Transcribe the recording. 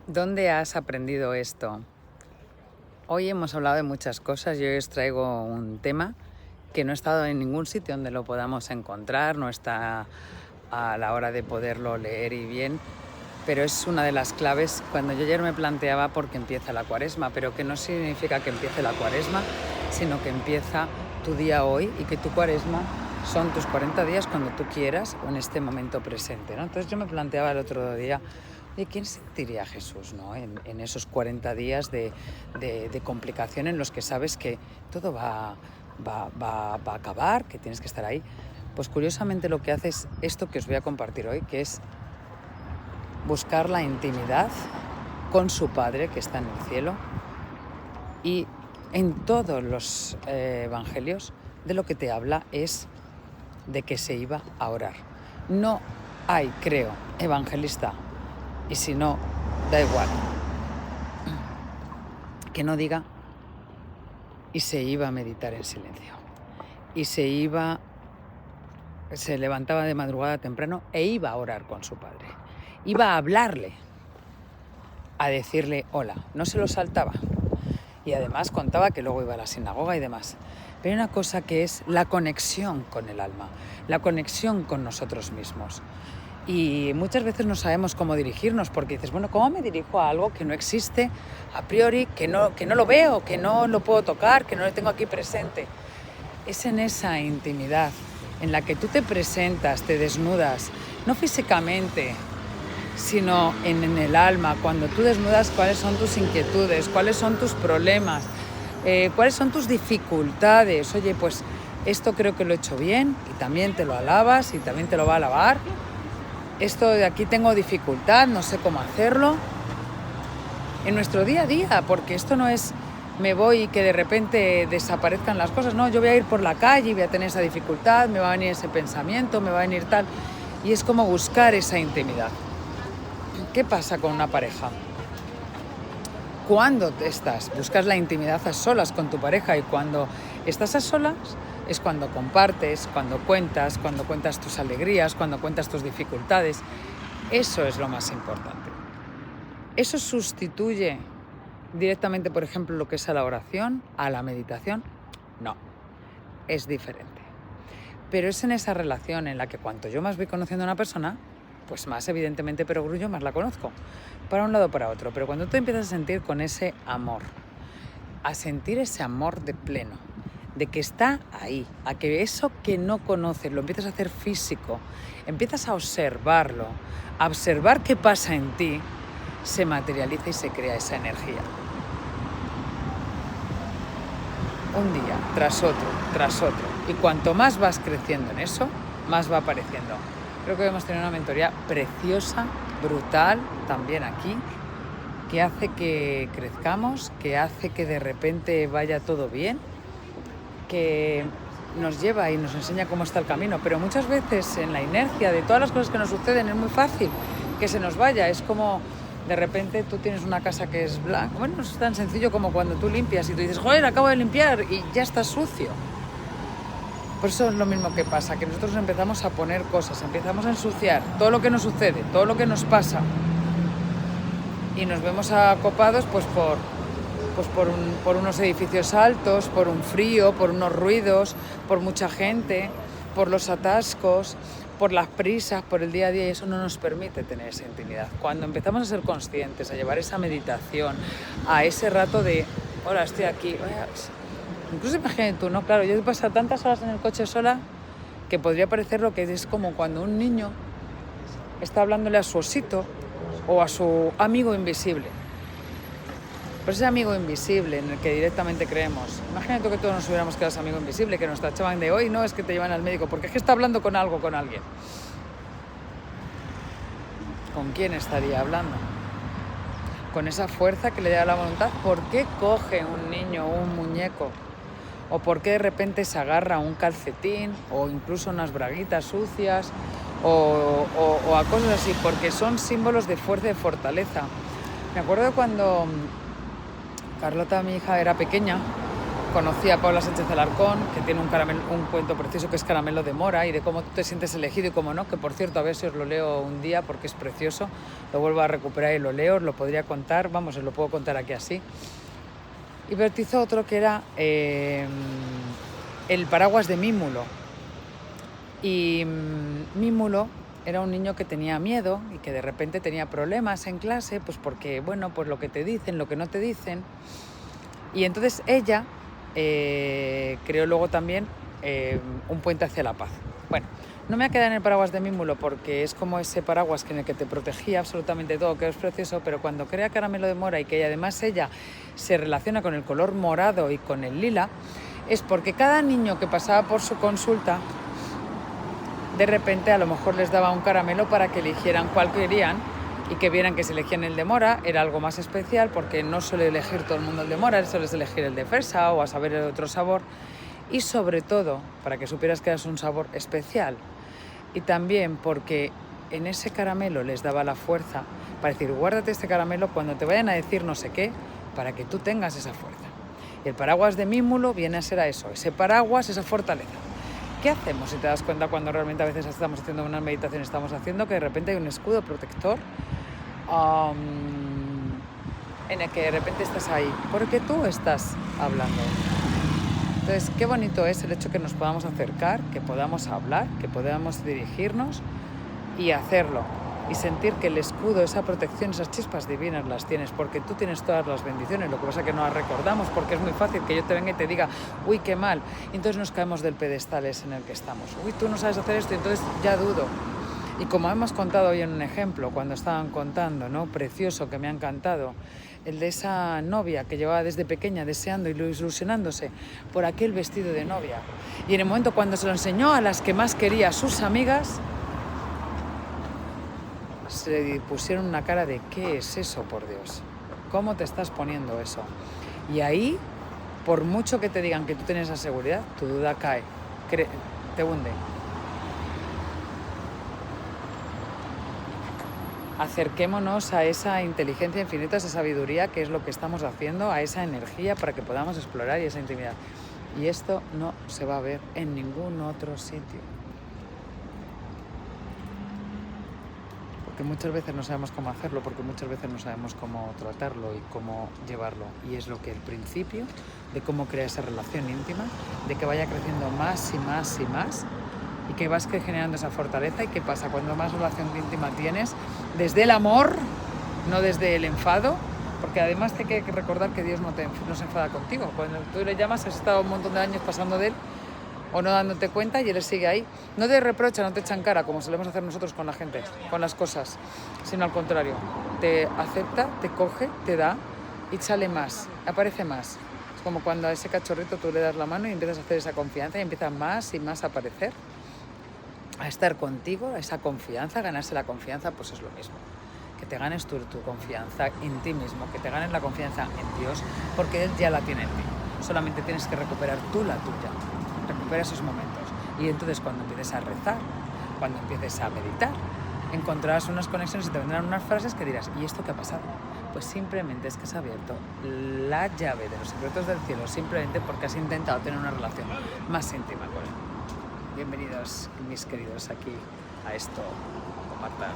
¿Dónde has aprendido esto? Hoy hemos hablado de muchas cosas y hoy os traigo un tema que no he estado en ningún sitio donde lo podamos encontrar, no está a la hora de poderlo leer y bien, pero es una de las claves cuando yo ayer me planteaba por qué empieza la cuaresma, pero que no significa que empiece la cuaresma, sino que empieza tu día hoy y que tu cuaresma son tus 40 días cuando tú quieras o en este momento presente, ¿no? Entonces yo me planteaba el otro día, oye, ¿quién sentiría a Jesús, ¿no? en esos 40 días de complicación en los que sabes que todo va a acabar, que tienes que estar ahí? Pues curiosamente lo que hace es esto que os voy a compartir hoy, que es buscar la intimidad con su Padre que está en el cielo. Y en todos los evangelios de lo que te habla es de que se iba a orar. No hay, creo, evangelista, y si no, da igual, que no diga y se iba a meditar en silencio. Y se levantaba de madrugada temprano e iba a orar con su Padre. Iba a hablarle, a decirle hola, no se lo saltaba. Y además contaba que luego iba a la sinagoga y demás. Pero hay una cosa que es la conexión con el alma, la conexión con nosotros mismos. Y muchas veces no sabemos cómo dirigirnos porque dices, bueno, ¿cómo me dirijo a algo que no existe a priori, que no lo veo, que no lo puedo tocar, que no lo tengo aquí presente? Es en esa intimidad en la que tú te presentas, te desnudas, no físicamente, sino en el alma, cuando tú desnudas cuáles son tus inquietudes, cuáles son tus problemas, cuáles son tus dificultades. Oye, pues esto creo que lo he hecho bien y también te lo alabas y también te lo va a alabar. Esto de aquí tengo dificultad, no sé cómo hacerlo. En nuestro día a día, porque esto no es me voy y que de repente desaparezcan las cosas, no, yo voy a ir por la calle y voy a tener esa dificultad, me va a venir ese pensamiento, me va a venir tal, y es como buscar esa intimidad. ¿Qué pasa con una pareja? Cuando buscas la intimidad a solas con tu pareja, y cuando estás a solas es cuando compartes, cuando cuentas tus alegrías, cuando cuentas tus dificultades. Eso es lo más importante. ¿Eso sustituye directamente, por ejemplo, lo que es a la oración, a la meditación? No, es diferente. Pero es en esa relación en la que cuanto yo más voy conociendo a una persona, pues más evidentemente perogrullo, más la conozco, para un lado o para otro. Pero cuando tú empiezas a sentir con ese amor, a sentir ese amor de pleno, de que está ahí, a que eso que no conoces lo empiezas a hacer físico, empiezas a observarlo, a observar qué pasa en ti, se materializa y se crea esa energía. Un día, tras otro. Y cuanto más vas creciendo en eso, más va apareciendo. Creo que hemos tenido una mentoría preciosa, brutal, también aquí, que hace que crezcamos, que hace que de repente vaya todo bien, que nos lleva y nos enseña cómo está el camino. Pero muchas veces en la inercia de todas las cosas que nos suceden es muy fácil que se nos vaya. Es como de repente tú tienes una casa que es blanca. Bueno, es tan sencillo como cuando tú limpias y tú dices, joder, acabo de limpiar y ya está sucio. Por eso es lo mismo que pasa, que nosotros empezamos a poner cosas, empezamos a ensuciar todo lo que nos sucede, todo lo que nos pasa, y nos vemos acopados por unos edificios altos, por un frío, por unos ruidos, por mucha gente, por los atascos, por las prisas, por el día a día, y eso no nos permite tener esa intimidad. Cuando empezamos a ser conscientes, a llevar esa meditación, a ese rato de, hola, estoy aquí, incluso imagínate tú, ¿no? Claro, yo he pasado tantas horas en el coche sola que podría parecer lo que es como cuando un niño está hablándole a su osito o a su amigo invisible. Pero ese amigo invisible en el que directamente creemos. Imagínate que todos nos hubiéramos quedado ese amigo invisible, que nos tachaban de hoy, no, es que te llevan al médico, porque es que está hablando con alguien. ¿Con quién estaría hablando? Con esa fuerza que le da la voluntad. ¿Por qué coge un niño un muñeco? ¿O por qué de repente se agarra un calcetín o incluso unas braguitas sucias o a cosas así? Porque son símbolos de fuerza y de fortaleza. Me acuerdo cuando Carlota, mi hija, era pequeña conocí a Paula Sánchez Alarcón, que tiene un cuento precioso que es Caramelo de Mora, y de cómo tú te sientes elegido y cómo no, que por cierto, a ver si os lo leo un día porque es precioso, lo vuelvo a recuperar y lo leo, os lo podría contar, vamos, os lo puedo contar aquí así. Y vertizó otro que era el paraguas de Mímulo. Y Mímulo era un niño que tenía miedo y que de repente tenía problemas en clase, pues porque, bueno, pues lo que te dicen, lo que no te dicen. Y entonces ella creó luego también un puente hacia la paz. Bueno, no me voy a quedar en el paraguas de Mímulo porque es como ese paraguas en el que te protegía absolutamente todo, que es precioso, pero cuando crea Caramelo de Mora y que además ella se relaciona con el color morado y con el lila, es porque cada niño que pasaba por su consulta, de repente a lo mejor les daba un caramelo para que eligieran cuál querían y que vieran que si elegían el de mora era algo más especial, porque no suele elegir todo el mundo el de mora, suele elegir el de fresa o a saber el otro sabor, y sobre todo para que supieras que es un sabor especial, y también porque en ese caramelo les daba la fuerza para decir guárdate este caramelo cuando te vayan a decir no sé qué, para que tú tengas esa fuerza. Y el paraguas de Mímulo viene a ser a eso, ese paraguas, esa fortaleza. ¿Qué hacemos si te das cuenta cuando realmente a veces estamos haciendo una meditación, estamos haciendo que de repente hay un escudo protector en el que de repente estás ahí, porque tú estás hablando? Entonces, qué bonito es el hecho que nos podamos acercar, que podamos hablar, que podamos dirigirnos y hacerlo. Y sentir que el escudo, esa protección, esas chispas divinas las tienes, porque tú tienes todas las bendiciones. Lo que pasa es que no las recordamos, porque es muy fácil que yo te venga y te diga, uy, qué mal. Y entonces nos caemos del pedestal ese en el que estamos. Uy, tú no sabes hacer esto, y entonces ya dudo. Y como hemos contado hoy en un ejemplo, cuando estaban contando, ¿no? Precioso, que me ha encantado, el de esa novia que llevaba desde pequeña deseando y ilusionándose por aquel vestido de novia. Y en el momento cuando se lo enseñó a las que más quería, a sus amigas, se pusieron una cara de ¿qué es eso, por Dios? ¿Cómo te estás poniendo eso? Y ahí, por mucho que te digan que tú tienes esa seguridad, tu duda cae, te hunde. Acerquémonos a esa inteligencia infinita, a esa sabiduría, que es lo que estamos haciendo, a esa energía para que podamos explorar y esa intimidad. Y esto no se va a ver en ningún otro sitio. Porque muchas veces no sabemos cómo hacerlo, porque muchas veces no sabemos cómo tratarlo y cómo llevarlo. Y es lo que el principio de cómo crear esa relación íntima, de que vaya creciendo más y más y más, y que vas generando esa fortaleza. ¿Y qué pasa? Cuando más relación íntima tienes, desde el amor, no desde el enfado, porque además hay que recordar que Dios no se enfada contigo. Cuando tú le llamas, has estado un montón de años pasando de él, o no dándote cuenta, y él sigue ahí. No te reprocha, no te echa en cara, como solemos hacer nosotros con la gente, con las cosas, sino al contrario. Te acepta, te coge, te da y sale más, aparece más. Es como cuando a ese cachorrito tú le das la mano y empiezas a hacer esa confianza y empieza más y más a aparecer, a estar contigo, a esa confianza, ganarse la confianza, pues es lo mismo. Que te ganes tu confianza en ti mismo, que te ganes la confianza en Dios, porque Él ya la tiene en ti. Solamente tienes que recuperar tú la tuya. Recupera esos momentos. Y entonces cuando empieces a rezar, cuando empieces a meditar, encontrarás unas conexiones y te vendrán unas frases que dirás, ¿y esto qué ha pasado? Pues simplemente es que has abierto la llave de los secretos del cielo, simplemente porque has intentado tener una relación más íntima con Él. Bienvenidos, mis queridos, aquí a esto, Marta.